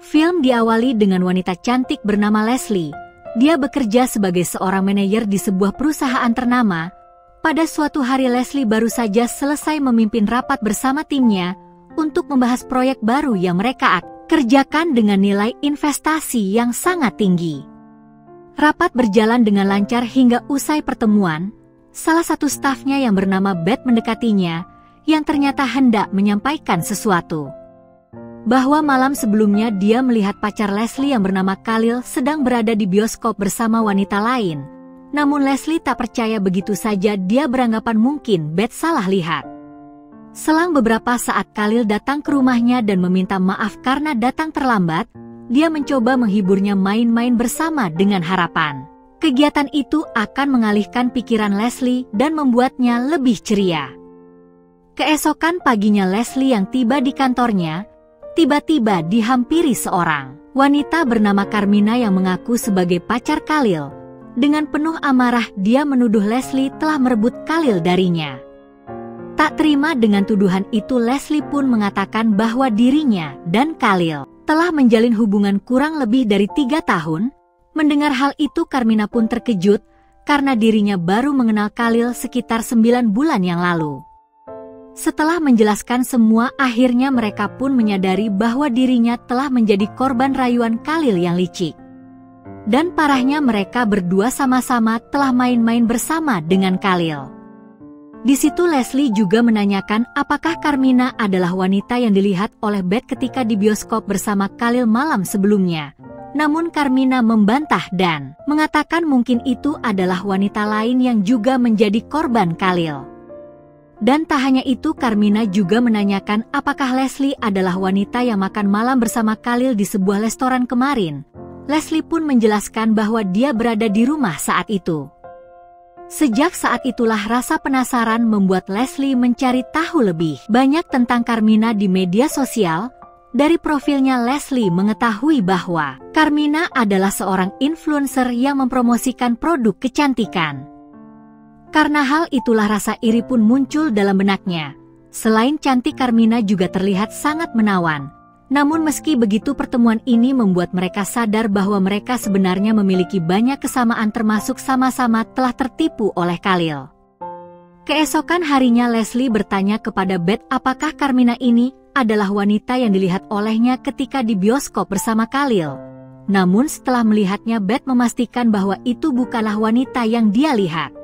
Film diawali dengan wanita cantik bernama Leslie. Dia bekerja sebagai seorang manajer di sebuah perusahaan ternama. Pada suatu hari Leslie baru saja selesai memimpin rapat bersama timnya untuk membahas proyek baru yang mereka kerjakan dengan nilai investasi yang sangat tinggi. Rapat berjalan dengan lancar hingga usai pertemuan, salah satu stafnya yang bernama Beth mendekatinya, yang ternyata hendak menyampaikan sesuatu. Bahwa malam sebelumnya dia melihat pacar Leslie yang bernama Khalil sedang berada di bioskop bersama wanita lain. Namun Leslie tak percaya begitu saja, dia beranggapan mungkin Beth salah lihat. Selang beberapa saat Khalil datang ke rumahnya dan meminta maaf karena datang terlambat. Dia mencoba menghiburnya main-main bersama dengan harapan kegiatan itu akan mengalihkan pikiran Leslie dan membuatnya lebih ceria. Keesokan paginya Leslie yang tiba di kantornya, tiba-tiba dihampiri seorang wanita bernama Carmina yang mengaku sebagai pacar Khalil. Dengan penuh amarah dia menuduh Leslie telah merebut Khalil darinya. Tak terima dengan tuduhan itu, Leslie pun mengatakan bahwa dirinya dan Khalil telah menjalin hubungan kurang lebih dari 3 tahun. Mendengar hal itu Carmina pun terkejut karena dirinya baru mengenal Khalil sekitar 9 bulan yang lalu. Setelah menjelaskan semua, akhirnya mereka pun menyadari bahwa dirinya telah menjadi korban rayuan Khalil yang licik. Dan parahnya mereka berdua sama-sama telah main-main bersama dengan Khalil. Di situ Leslie juga menanyakan apakah Carmina adalah wanita yang dilihat oleh Beth ketika di bioskop bersama Khalil malam sebelumnya. Namun Carmina membantah dan mengatakan mungkin itu adalah wanita lain yang juga menjadi korban Khalil. Dan tak hanya itu, Carmina juga menanyakan apakah Leslie adalah wanita yang makan malam bersama Khalil di sebuah restoran kemarin. Leslie pun menjelaskan bahwa dia berada di rumah saat itu. Sejak saat itulah rasa penasaran membuat Leslie mencari tahu lebih banyak tentang Carmina di media sosial. Dari profilnya Leslie mengetahui bahwa Carmina adalah seorang influencer yang mempromosikan produk kecantikan. Karena hal itulah rasa iri pun muncul dalam benaknya. Selain cantik, Carmina juga terlihat sangat menawan. Namun meski begitu, pertemuan ini membuat mereka sadar bahwa mereka sebenarnya memiliki banyak kesamaan, termasuk sama-sama telah tertipu oleh Khalil. Keesokan harinya Leslie bertanya kepada Beth apakah Carmina ini adalah wanita yang dilihat olehnya ketika di bioskop bersama Khalil. Namun setelah melihatnya, Beth memastikan bahwa itu bukanlah wanita yang dia lihat.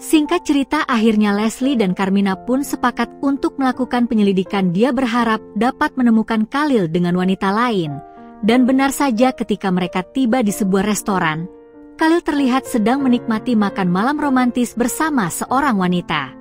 Singkat cerita, akhirnya Leslie dan Carmina pun sepakat untuk melakukan penyelidikan. Dia berharap dapat menemukan Khalil dengan wanita lain. Dan benar saja, ketika mereka tiba di sebuah restoran, Khalil terlihat sedang menikmati makan malam romantis bersama seorang wanita.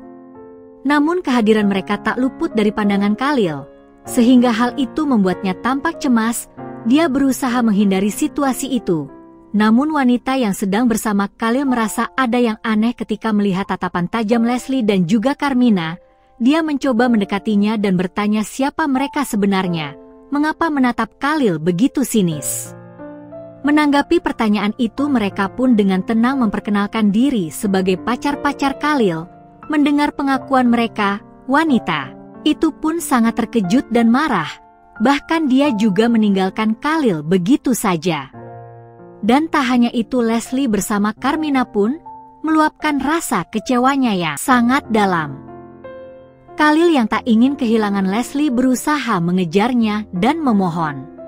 Namun kehadiran mereka tak luput dari pandangan Khalil, sehingga hal itu membuatnya tampak cemas. Dia berusaha menghindari situasi itu. Namun wanita yang sedang bersama Khalil merasa ada yang aneh ketika melihat tatapan tajam Leslie dan juga Carmina. Dia mencoba mendekatinya dan bertanya siapa mereka sebenarnya, mengapa menatap Khalil begitu sinis. Menanggapi pertanyaan itu, mereka pun dengan tenang memperkenalkan diri sebagai pacar-pacar Khalil. Mendengar pengakuan mereka, wanita itu pun sangat terkejut dan marah. Bahkan dia juga meninggalkan Khalil begitu saja. Dan tak hanya itu, Leslie bersama Carmina pun meluapkan rasa kecewanya yang sangat dalam. Khalil yang tak ingin kehilangan Leslie berusaha mengejarnya dan memohon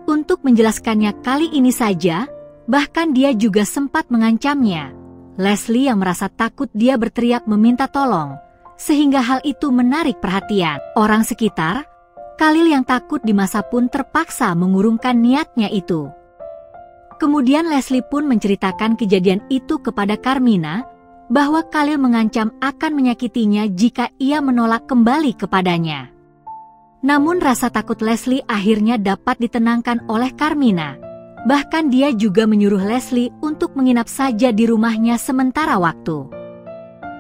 untuk menjelaskannya kali ini saja, bahkan dia juga sempat mengancamnya. Leslie yang merasa takut, dia berteriak meminta tolong, sehingga hal itu menarik perhatian orang sekitar. Khalil yang takut di masa pun terpaksa mengurungkan niatnya itu. Kemudian Leslie pun menceritakan kejadian itu kepada Carmina, bahwa Khalil mengancam akan menyakitinya jika ia menolak kembali kepadanya. Namun rasa takut Leslie akhirnya dapat ditenangkan oleh Carmina. Bahkan dia juga menyuruh Leslie untuk menginap saja di rumahnya sementara waktu.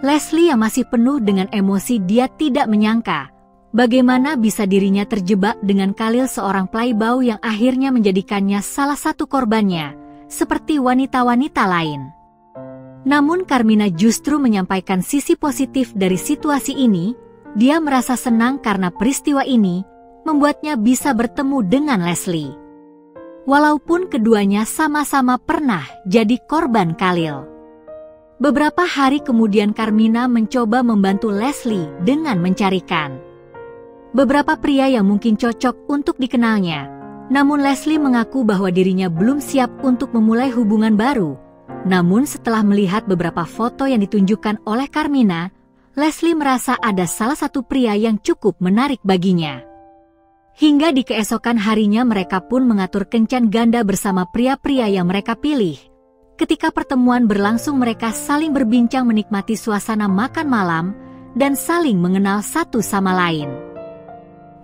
Leslie yang masih penuh dengan emosi, dia tidak menyangka bagaimana bisa dirinya terjebak dengan Khalil, seorang playboy yang akhirnya menjadikannya salah satu korbannya, seperti wanita-wanita lain. Namun Carmina justru menyampaikan sisi positif dari situasi ini. Dia merasa senang karena peristiwa ini membuatnya bisa bertemu dengan Leslie. Walaupun keduanya sama-sama pernah jadi korban Khalil. Beberapa hari kemudian Carmina mencoba membantu Leslie dengan mencarikan beberapa pria yang mungkin cocok untuk dikenalnya. Namun Leslie mengaku bahwa dirinya belum siap untuk memulai hubungan baru. Namun setelah melihat beberapa foto yang ditunjukkan oleh Carmina, Leslie merasa ada salah satu pria yang cukup menarik baginya. Hingga di keesokan harinya mereka pun mengatur kencan ganda bersama pria-pria yang mereka pilih. Ketika pertemuan berlangsung mereka saling berbincang menikmati suasana makan malam dan saling mengenal satu sama lain.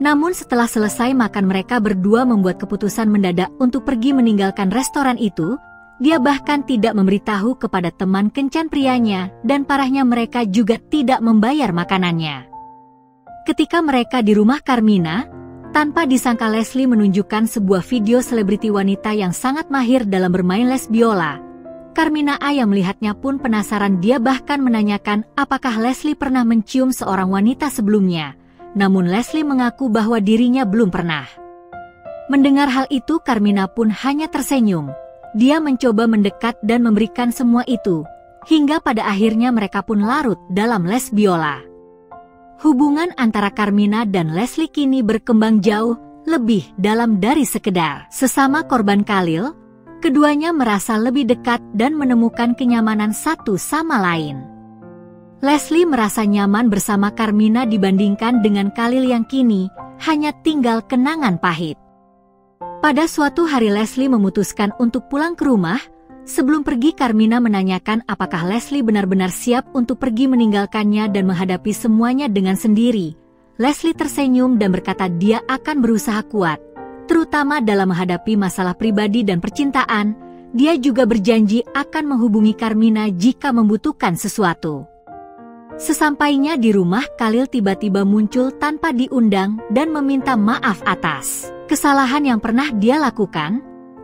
Namun setelah selesai makan mereka berdua membuat keputusan mendadak untuk pergi meninggalkan restoran itu. Dia bahkan tidak memberitahu kepada teman kencan prianya dan parahnya mereka juga tidak membayar makanannya. Ketika mereka di rumah Carmina, tanpa disangka Leslie menunjukkan sebuah video selebriti wanita yang sangat mahir dalam bermain les biola. Carmina yang melihatnya pun penasaran, dia bahkan menanyakan apakah Leslie pernah mencium seorang wanita sebelumnya. Namun Leslie mengaku bahwa dirinya belum pernah. Mendengar hal itu Carmina pun hanya tersenyum. Dia mencoba mendekat dan memberikan semua itu, hingga pada akhirnya mereka pun larut dalam les biola. Hubungan antara Carmina dan Leslie kini berkembang jauh lebih dalam dari sekedar sesama korban Khalil. Keduanya merasa lebih dekat dan menemukan kenyamanan satu sama lain. Leslie merasa nyaman bersama Carmina dibandingkan dengan Khalil yang kini hanya tinggal kenangan pahit. Pada suatu hari Leslie memutuskan untuk pulang ke rumah. Sebelum pergi Carmina menanyakan apakah Leslie benar-benar siap untuk pergi meninggalkannya dan menghadapi semuanya dengan sendiri. Leslie tersenyum dan berkata dia akan berusaha kuat, terutama dalam menghadapi masalah pribadi dan percintaan. Dia juga berjanji akan menghubungi Carmina jika membutuhkan sesuatu. Sesampainya di rumah, Khalil tiba-tiba muncul tanpa diundang dan meminta maaf atas kesalahan yang pernah dia lakukan.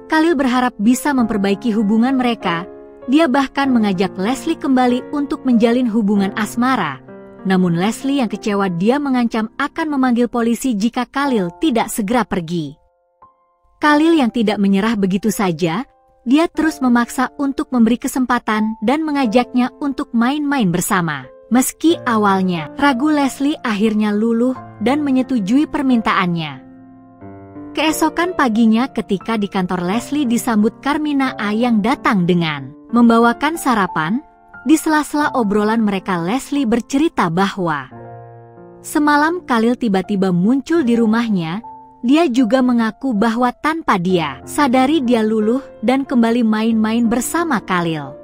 Khalil berharap bisa memperbaiki hubungan mereka. Dia bahkan mengajak Leslie kembali untuk menjalin hubungan asmara. Namun Leslie yang kecewa, dia mengancam akan memanggil polisi jika Khalil tidak segera pergi. Khalil yang tidak menyerah begitu saja, dia terus memaksa untuk memberi kesempatan dan mengajaknya untuk main-main bersama. Meski awalnya ragu, Leslie akhirnya luluh dan menyetujui permintaannya. Keesokan paginya ketika di kantor Leslie disambut Carmina yang datang dengan membawakan sarapan. Di sela-sela obrolan mereka Leslie bercerita bahwa semalam Khalil tiba-tiba muncul di rumahnya. Dia juga mengaku bahwa tanpa dia sadari dia luluh dan kembali main-main bersama Khalil.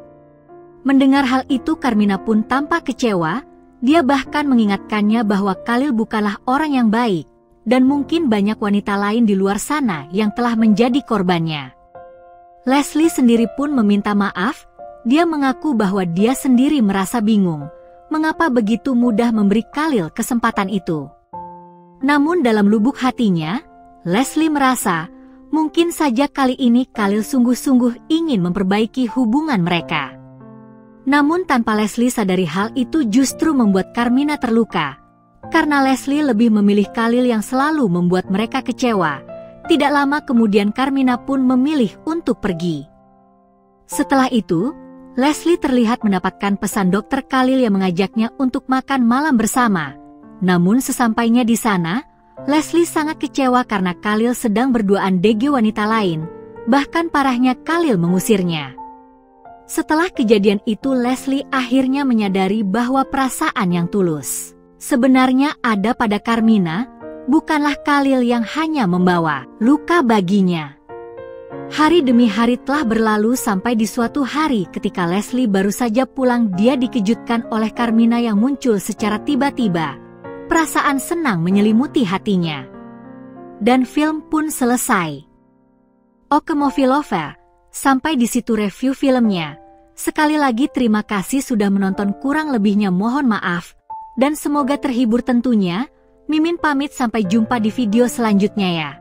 Mendengar hal itu Carmina pun tampak kecewa. Dia bahkan mengingatkannya bahwa Khalil bukanlah orang yang baik. Dan mungkin banyak wanita lain di luar sana yang telah menjadi korbannya. Leslie sendiri pun meminta maaf. Dia mengaku bahwa dia sendiri merasa bingung mengapa begitu mudah memberi Khalil kesempatan itu. Namun dalam lubuk hatinya, Leslie merasa mungkin saja kali ini Khalil sungguh-sungguh ingin memperbaiki hubungan mereka. Namun tanpa Leslie sadari, hal itu justru membuat Carmina terluka. Karena Leslie lebih memilih Khalil yang selalu membuat mereka kecewa. Tidak lama kemudian Carmina pun memilih untuk pergi. Setelah itu, Leslie terlihat mendapatkan pesan dokter Khalil yang mengajaknya untuk makan malam bersama. Namun sesampainya di sana, Leslie sangat kecewa karena Khalil sedang berduaan dengan wanita lain. Bahkan parahnya Khalil mengusirnya. Setelah kejadian itu Leslie akhirnya menyadari bahwa perasaan yang tulus sebenarnya ada pada Carmina, bukanlah Khalil yang hanya membawa luka baginya. Hari demi hari telah berlalu sampai di suatu hari ketika Leslie baru saja pulang, dia dikejutkan oleh Carmina yang muncul secara tiba-tiba. Perasaan senang menyelimuti hatinya. Dan film pun selesai. Oke Movie Lover, sampai di situ review filmnya. Sekali lagi terima kasih sudah menonton, kurang lebihnya mohon maaf. Dan semoga terhibur tentunya. Mimin pamit, sampai jumpa di video selanjutnya ya.